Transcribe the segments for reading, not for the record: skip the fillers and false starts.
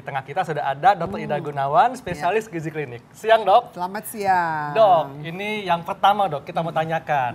tengah kita sudah ada Dr. Ida Gunawan, spesialis gizi klinik. Siang, Dok. Selamat siang. Dok, ini yang pertama, Dok, kita mau tanyakan.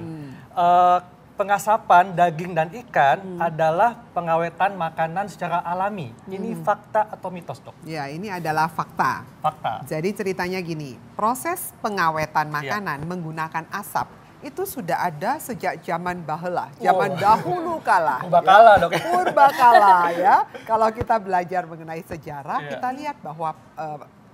Pengasapan daging dan ikan adalah pengawetan makanan secara alami. Ini fakta atau mitos, Dok? Ya, ini adalah fakta. Fakta. Jadi ceritanya gini, proses pengawetan makanan menggunakan asap itu sudah ada sejak zaman bahela, zaman dahulu kala. Purbakala, Dok. Purbakala ya. Kalau kita belajar mengenai sejarah, kita lihat bahwa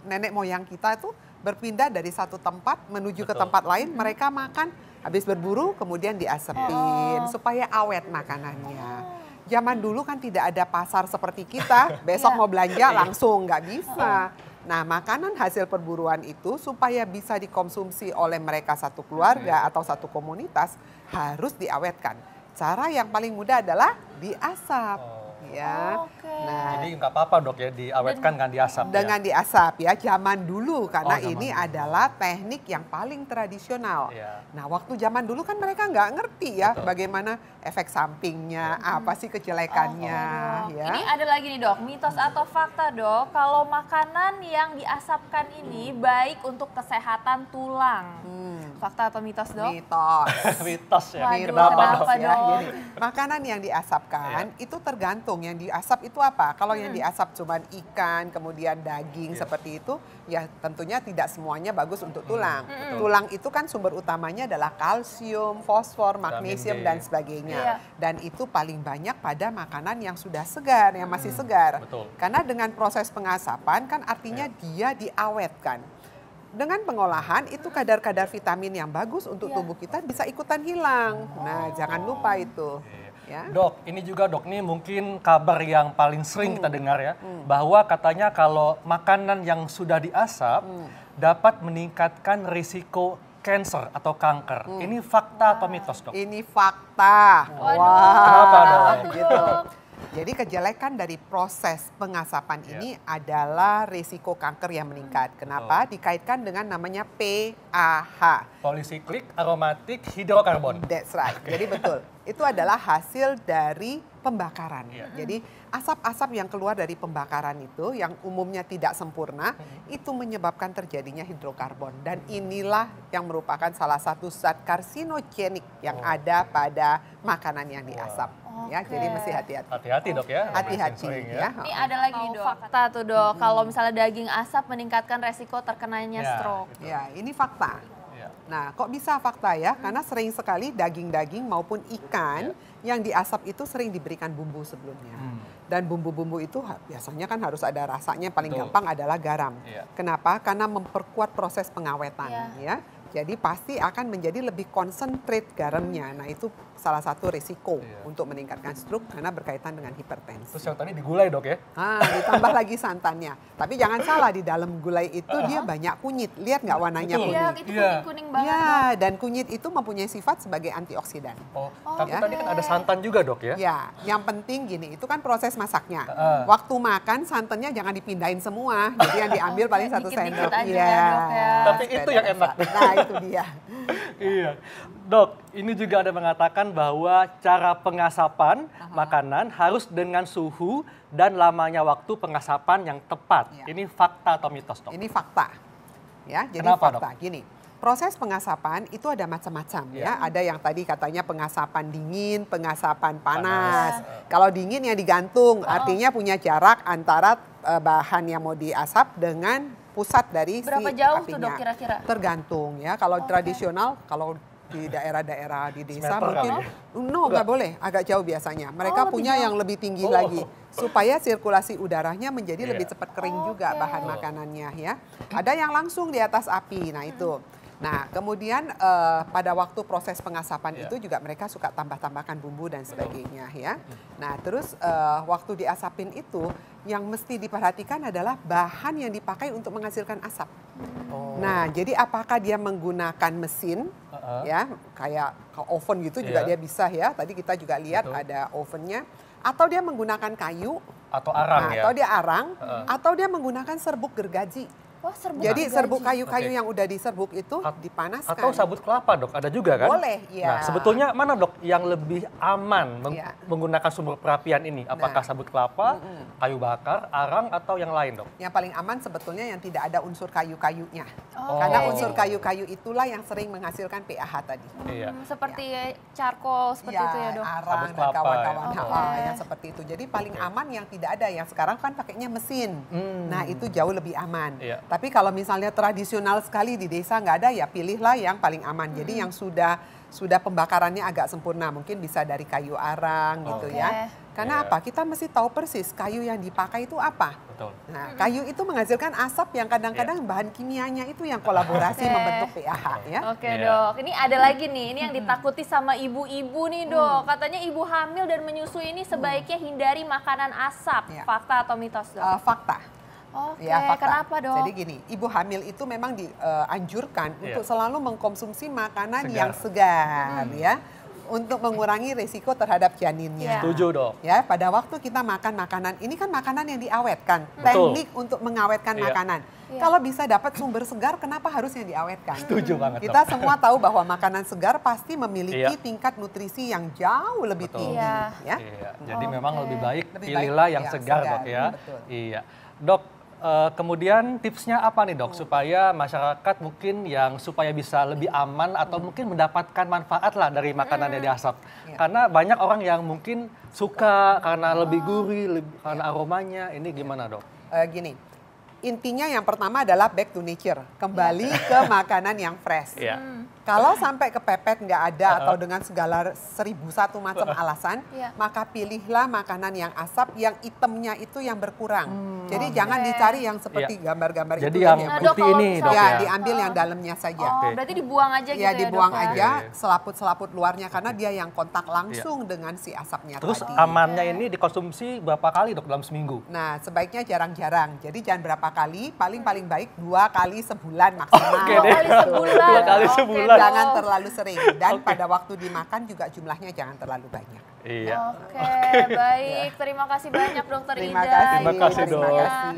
nenek moyang kita itu berpindah dari satu tempat menuju ke tempat lain, mereka makan habis berburu kemudian diasepin supaya awet makanannya. Zaman dulu kan tidak ada pasar seperti kita, besok mau belanja langsung nggak bisa. Nah, makanan hasil perburuan itu supaya bisa dikonsumsi oleh mereka satu keluarga atau satu komunitas harus diawetkan. Cara yang paling mudah adalah diasap. Ya. Nah, jadi nggak apa-apa, Dok, ya diawetkan kan diasap. Dengan diasap ya, zaman dulu karena ini adalah teknik yang paling tradisional. Nah, waktu zaman dulu kan mereka nggak ngerti ya bagaimana efek sampingnya, apa sih kejelekannya. Ya. Ini ada lagi nih, Dok, mitos atau fakta, Dok, kalau makanan yang diasapkan ini baik untuk kesehatan tulang. Fakta atau mitos, Dok? Mitos. Mitos ya. Waduh, Kenapa, Dok? kenapa, Dok? Jadi, makanan yang diasapkan itu tergantung. Yang diasap itu apa? Kalau yang diasap cuma ikan, kemudian daging seperti itu, ya tentunya tidak semuanya bagus untuk tulang. Tulang itu kan sumber utamanya adalah kalsium, fosfor, magnesium dan sebagainya. Dan itu paling banyak pada makanan yang sudah segar, yang masih segar. Karena dengan proses pengasapan kan artinya dia diawetkan. Dengan pengolahan itu kadar-kadar vitamin yang bagus untuk tubuh kita bisa ikutan hilang. Nah, jangan lupa itu. Ya. Dok, ini juga, Dok, nih mungkin kabar yang paling sering kita dengar ya, bahwa katanya kalau makanan yang sudah diasap dapat meningkatkan risiko cancer atau kanker. Ini fakta atau mitos, Dok? Ini fakta. Kenapa, Dok? Gitu. Jadi kejelekan dari proses pengasapan ini adalah risiko kanker yang meningkat. Kenapa? Dikaitkan dengan namanya PAH. Polycyclic aromatic hydrocarbon. That's right. Jadi betul. Itu adalah hasil dari pembakaran. Jadi asap-asap yang keluar dari pembakaran itu yang umumnya tidak sempurna itu menyebabkan terjadinya hidrokarbon. Dan inilah yang merupakan salah satu zat karsinogenik yang ada pada makanan yang diasap. Ya, jadi mesti hati-hati. Hati-hati, Dok, ya. Hati-hati ya. Ini ada lagi, Dok, fakta tuh, Dok. Kalau misalnya daging asap meningkatkan resiko terkenanya stroke. Ya, ini fakta. Nah, kok bisa fakta ya? Karena sering sekali daging-daging maupun ikan yang diasap itu sering diberikan bumbu sebelumnya. Dan bumbu-bumbu itu biasanya kan harus ada rasanya, paling gampang adalah garam. Kenapa? Karena memperkuat proses pengawetan ya. Jadi pasti akan menjadi lebih concentrate garamnya. Nah, itu salah satu risiko untuk meningkatkan stroke karena berkaitan dengan hipertensi. Terus yang tadi digulai, Dok, ya? Ditambah lagi santannya. Tapi jangan salah, di dalam gulai itu dia banyak kunyit. Lihat nggak warnanya kunyit? Iya, itu kuning-kuning banget. Ya, dan kunyit itu mempunyai sifat sebagai antioksidan. Tapi tadi kan ada santan juga, Dok, ya? Ya, yang penting gini, itu kan proses masaknya. Waktu makan santannya jangan dipindahin semua. Jadi yang diambil paling satu sendok. Tapi itu yang enak. Nah, itu dia. Iya. Dok, ini juga ada mengatakan bahwa cara pengasapan makanan harus dengan suhu dan lamanya waktu pengasapan yang tepat. Ini fakta atau mitos, Dok? Ini fakta. Ya, jadi Kenapa, fakta. Dok? Gini, proses pengasapan itu ada macam-macam ya. Ada yang tadi katanya pengasapan dingin, pengasapan panas. Kalau dingin yang digantung, artinya punya jarak antara bahan yang mau diasap dengan pusat dari berapa si jauh apinya. tuh, Dok, kira-kira? Tergantung ya. Kalau tradisional, kalau di daerah-daerah di desa Meter mungkin kali nggak boleh, agak jauh biasanya. Mereka punya yang lebih tinggi lagi supaya sirkulasi udaranya menjadi lebih cepat kering juga bahan makanannya ya. Ada yang langsung di atas api. Nah, itu. Nah, kemudian pada waktu proses pengasapan itu juga mereka suka tambah-tambahkan bumbu dan sebagainya ya. Nah, terus waktu diasapin itu yang mesti diperhatikan adalah bahan yang dipakai untuk menghasilkan asap. Nah, jadi apakah dia menggunakan mesin ya, kayak oven gitu juga dia bisa ya. Tadi kita juga lihat ada ovennya. Atau dia menggunakan kayu. Atau arang ya? Atau dia arang. Atau dia menggunakan serbuk gergaji. Wah, serbuk Jadi gergaji. serbuk kayu-kayu Oke. yang udah diserbuk itu dipanaskan. Atau sabut kelapa dok, ada juga kan? Boleh, ya. Nah sebetulnya mana dok yang lebih aman Ya. menggunakan sumber perapian ini? Apakah Nah. sabut kelapa, kayu bakar, arang, atau yang lain dok? Yang paling aman sebetulnya yang tidak ada unsur kayu-kayunya. Oh. Karena unsur kayu-kayu itulah yang sering menghasilkan pH tadi. Iya. Seperti charcoal seperti itu ya dok. Arang Sabut dan kelapa, kawan-kawan ya. yang seperti itu. Jadi paling aman yang tidak ada. Yang sekarang kan pakainya mesin. Nah itu jauh lebih aman. Iya. Tapi kalau misalnya tradisional sekali di desa nggak ada, ya pilihlah yang paling aman. Jadi yang sudah pembakarannya agak sempurna, mungkin bisa dari kayu arang gitu Oke. ya. Karena Iya. apa? Kita mesti tahu persis kayu yang dipakai itu apa. Betul. Nah, kayu itu menghasilkan asap yang kadang-kadang bahan kimianya itu yang kolaborasi Oke. membentuk pH ya. Oke Iya. dok, ini ada lagi nih, ini yang ditakuti sama ibu-ibu nih dok. Katanya ibu hamil dan menyusui ini sebaiknya hindari makanan asap. Iya. Fakta atau mitos dok? Fakta. Oke, Ya, fakta. kenapa dok? Jadi gini, ibu hamil itu memang dianjurkan Iya. untuk selalu mengkonsumsi makanan Segar. yang segar ya, untuk mengurangi risiko terhadap janinnya. Iya. Setuju dok. Ya, pada waktu kita makan makanan, ini kan makanan yang diawetkan, Betul. teknik untuk mengawetkan Iya. makanan. Iya. Kalau bisa dapat sumber segar, kenapa harus yang diawetkan? Setuju banget Kita dok. semua tahu bahwa makanan segar pasti memiliki Iya. tingkat nutrisi yang jauh lebih Betul. tinggi. Iya. Ya. Iya. Jadi Oke. memang lebih baik Lebih pilihlah baik yang yang segar segar, dok ya. betul. Iya. Dok, kemudian tipsnya apa nih dok supaya masyarakat mungkin yang supaya bisa lebih aman atau mungkin mendapatkan manfaat lah dari makanan yang diasap. Iya. Karena banyak orang yang mungkin suka karena lebih gurih, karena aromanya. Ini gimana dok? Gini, intinya yang pertama adalah back to nature, kembali ke makanan yang fresh. Iya. Kalau sampai kepepet nggak ada atau dengan segala 1001 macam alasan, Iya. maka pilihlah makanan yang asap, yang itemnya itu yang berkurang. Jadi Oke. jangan dicari yang seperti Iya. gambar-gambar Jadi itu yang Nah, putih Dok, kalau ini dok ya, ya. diambil yang dalamnya saja. Oh, Oke. berarti dibuang aja gitu Ya, ya dibuang dok, ya? aja Oke. selaput-selaput luarnya karena dia yang kontak langsung dengan si asapnya Terus tadi. amannya ini dikonsumsi berapa kali dok dalam seminggu? Nah, sebaiknya jarang-jarang. Jadi jangan berapa kali, paling baik 2 kali sebulan maksimal. Oke Dua deh. kali sebulan. 2 kali Oke, sebulan. Dok. Jangan terlalu sering. Dan Oke. pada waktu dimakan juga jumlahnya jangan terlalu banyak. Iya. Oke, baik. Terima kasih banyak dokter Terima Ida. kasih. Terima kasih, Terima Dok. kasih.